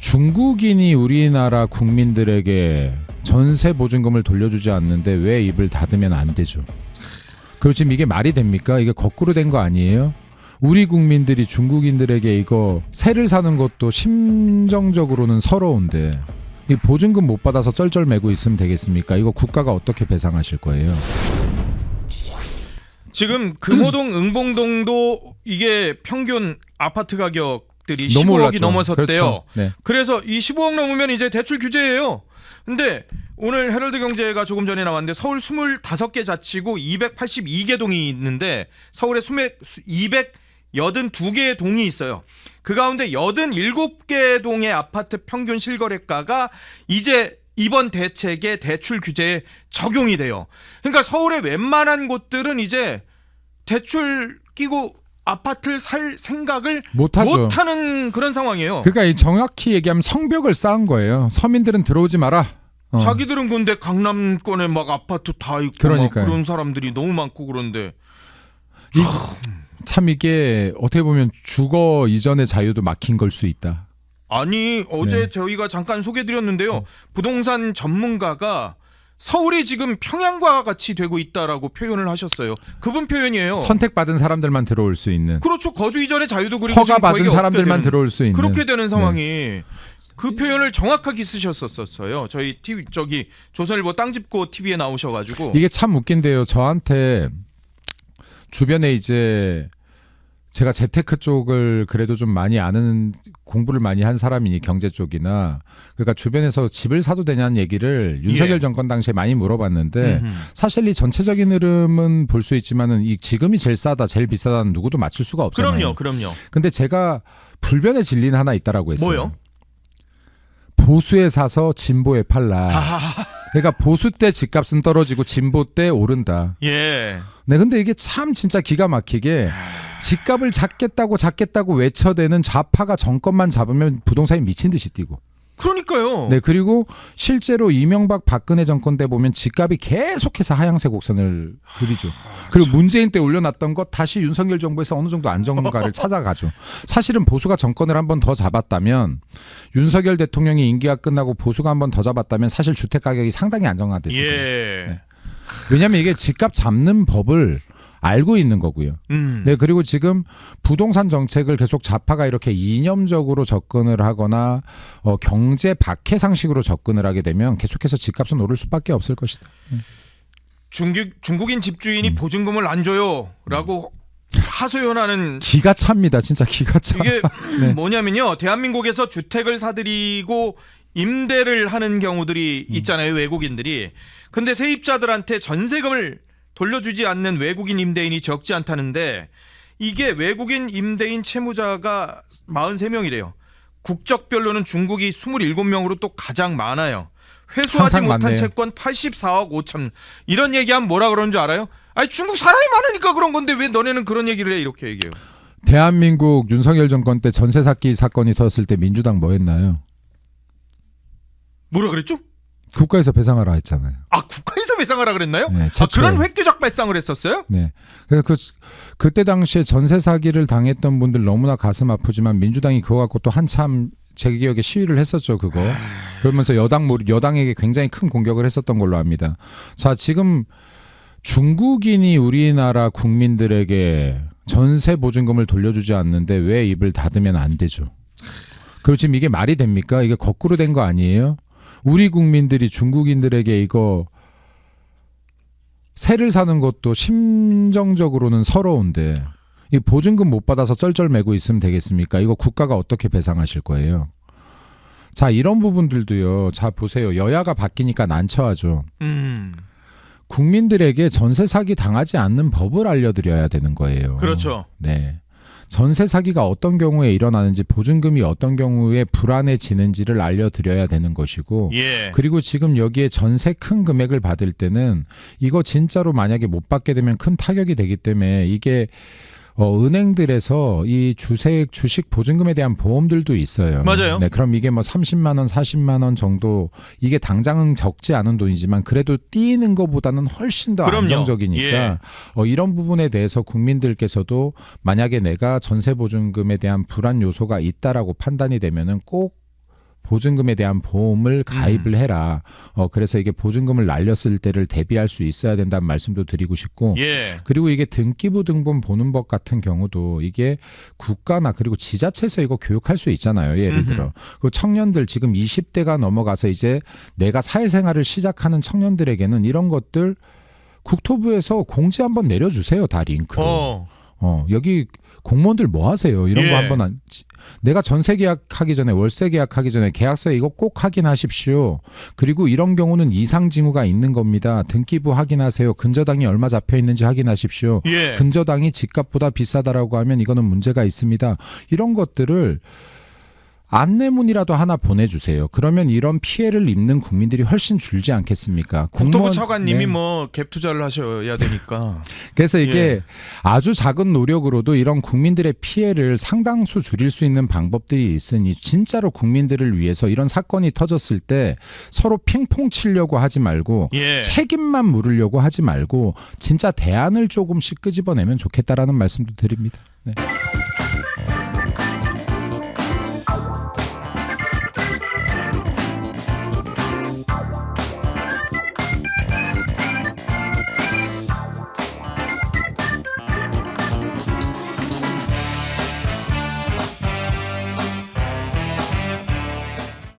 중국인이 우리나라 국민들에게 전세 보증금을 돌려주지 않는데 왜 입을 닫으면 안 되죠? 그리고 지금 이게 말이 됩니까? 이게 거꾸로 된 거 아니에요? 우리 국민들이 중국인들에게 이거 세를 사는 것도 심정적으로는 서러운데 이 보증금 못 받아서 쩔쩔매고 있으면 되겠습니까? 이거 국가가 어떻게 배상하실 거예요? 지금 금호동, 응봉동도 이게 평균 아파트 가격들이 너무 15억이 올랐죠. 넘어섰대요. 그렇죠. 네. 그래서 이 15억 넘으면 이제 대출 규제예요. 근데 오늘 헤럴드 경제가 조금 전에 나왔는데 서울 25개 자치구 282개 동이 있는데 서울에 282개의 동이 있어요. 그 가운데 87개 동의 아파트 평균 실거래가가 이제 이번 대책의 대출 규제에 적용이 돼요. 그러니까 서울의 웬만한 곳들은 이제 대출 끼고 아파트를 살 생각을 못하는 그런 상황이에요. 그러니까 정확히 얘기하면 성벽을 쌓은 거예요. 서민들은 들어오지 마라. 자기들은 근데 강남권에 막 아파트 다 있고 막 그런 사람들이 너무 많고 그런데 참 이게 어떻게 보면 주거 이전의 자유도 막힌 걸 수 있다. 아니 어제 저희가 잠깐 소개드렸는데요. 부동산 전문가가 서울이 지금 평양과 같이 되고 있다라고 표현을 하셨어요. 그분 표현이에요. 선택받은 사람들만 들어올 수 있는. 그렇죠. 거주 이전의 자유도 그리고 허가받은 사람들만 들어올 수 있는. 그렇게 되는 상황이 그 표현을 정확하게 쓰셨었어요. 저희 TV 저기 조선일보 땅집고 TV에 나오셔가지고 이게 참 웃긴데요. 저한테 주변에 이제 제가 재테크 쪽을 그래도 좀 많이 아는 공부를 많이 한 사람이니 경제 쪽이나 그러니까 주변에서 집을 사도 되냐는 얘기를 윤석열 정권 당시에 많이 물어봤는데 사실 이 전체적인 흐름은 볼 수 있지만은 이 지금이 제일 싸다, 제일 비싸다는 누구도 맞출 수가 없잖아요. 그럼요. 근데 제가 불변의 진리는 하나 있다라고 했어요. 뭐요? 보수에 사서 진보에 팔라. 그러니까 보수 때 집값은 떨어지고 진보 때 오른다. 예. 네, 근데 이게 참 진짜 기가 막히게 집값을 잡겠다고 외쳐대는 좌파가 정권만 잡으면 부동산이 미친 듯이 뛰고. 그러니까요. 네, 그리고 실제로 이명박 박근혜 정권 때 보면 집값이 계속해서 하향세 곡선을 그리죠. 그리고 문재인 때 올려놨던 것 다시 윤석열 정부에서 어느 정도 안정가를 찾아가죠. 사실은 보수가 정권을 한 번 더 잡았다면 윤석열 대통령이 임기가 끝나고 보수가 한 번 더 잡았다면 사실 주택 가격이 상당히 안정화됐을 거예요. 네. 왜냐하면 이게 집값 잡는 법을 알고 있는 거고요. 네, 그리고 지금 부동산 정책을 계속 좌파가 이렇게 이념적으로 접근을 하거나 경제 박해 상식으로 접근을 하게 되면 계속해서 집값은 오를 수밖에 없을 것이다. 중국인 집주인이 보증금을 안 줘요라고 하소연하는 기가 찹니다. 진짜 기가 차. 이게 뭐냐면요. 대한민국에서 주택을 사들이고 임대를 하는 경우들이 있잖아요. 외국인들이. 근데 세입자들한테 전세금을 돌려주지 않는 외국인 임대인이 적지 않다는데 이게 외국인 임대인 채무자가 43명이래요. 국적별로는 중국이 27명으로 또 가장 많아요. 회수하지 못한 많네요. 채권 84억 5천. 이런 얘기하면 뭐라 그러는 줄 알아요? 아니 중국 사람이 많으니까 그런 건데 왜 너네는 그런 얘기를 해? 이렇게 얘기해요. 대한민국 윤석열 정권 때 전세 사기 사건이 터졌을 때 민주당 뭐 했나요? 뭐라 그랬죠? 국가에서 배상하라 했잖아요. 아, 국가에서 배상하라 그랬나요? 네, 그런 획기적 발상을 했었어요? 네. 그때 당시에 전세 사기를 당했던 분들 너무나 가슴 아프지만 민주당이 그거 갖고 또 한참 제 기억에 시위를 했었죠, 그거. 그러면서 여당에게 굉장히 큰 공격을 했었던 걸로 압니다. 자, 지금 중국인이 우리나라 국민들에게 전세 보증금을 돌려주지 않는데 왜 입을 닫으면 안 되죠? 그리고 지금 이게 말이 됩니까? 이게 거꾸로 된 거 아니에요? 우리 국민들이 중국인들에게 이거 세를 사는 것도 심정적으로는 서러운데 이 보증금 못 받아서 쩔쩔매고 있으면 되겠습니까? 이거 국가가 어떻게 배상하실 거예요? 자, 이런 부분들도요. 자, 보세요. 여야가 바뀌니까 난처하죠. 국민들에게 전세 사기 당하지 않는 법을 알려드려야 되는 거예요. 그렇죠. 네. 전세 사기가 어떤 경우에 일어나는지 보증금이 어떤 경우에 불안해지는지를 알려드려야 되는 것이고 그리고 지금 여기에 전세 큰 금액을 받을 때는 이거 진짜로 만약에 못 받게 되면 큰 타격이 되기 때문에 이게 은행들에서 이 주식 보증금에 대한 보험들도 있어요. 맞아요. 네, 그럼 이게 뭐 30만 원, 40만 원 정도 이게 당장은 적지 않은 돈이지만 그래도 띄는 것보다는 훨씬 더 안정적이니까 이런 부분에 대해서 국민들께서도 만약에 내가 전세 보증금에 대한 불안 요소가 있다라고 판단이 되면은 꼭 보증금에 대한 보험을 가입을 해라. 그래서 이게 보증금을 날렸을 때를 대비할 수 있어야 된다는 말씀도 드리고 싶고 예. 그리고 이게 등기부 등본 보는 법 같은 경우도 이게 국가나 그리고 지자체에서 이거 교육할 수 있잖아요. 예를 들어 그 청년들 지금 20대가 넘어가서 이제 내가 사회생활을 시작하는 청년들에게는 이런 것들 국토부에서 공지 한번 내려주세요. 다 링크로. 여기 공무원들 뭐 하세요? 이런 예. 거 한번 내가 전세 계약하기 전에 월세 계약하기 전에 계약서에 이거 꼭 확인하십시오. 그리고 이런 경우는 이상 징후가 있는 겁니다. 등기부 확인하세요. 근저당이 얼마 잡혀 있는지 확인하십시오. 예. 근저당이 집값보다 비싸다라고 하면 이거는 문제가 있습니다. 이런 것들을 안내문이라도 하나 보내주세요. 그러면 이런 피해를 입는 국민들이 훨씬 줄지 않겠습니까? 국토부 차관님이 네. 뭐 갭 투자를 하셔야 되니까. 그래서 이게 예. 아주 작은 노력으로도 이런 국민들의 피해를 상당수 줄일 수 있는 방법들이 있으니 진짜로 국민들을 위해서 이런 사건이 터졌을 때 서로 핑퐁 치려고 하지 말고 예. 책임만 물으려고 하지 말고 진짜 대안을 조금씩 끄집어내면 좋겠다라는 말씀도 드립니다. 네.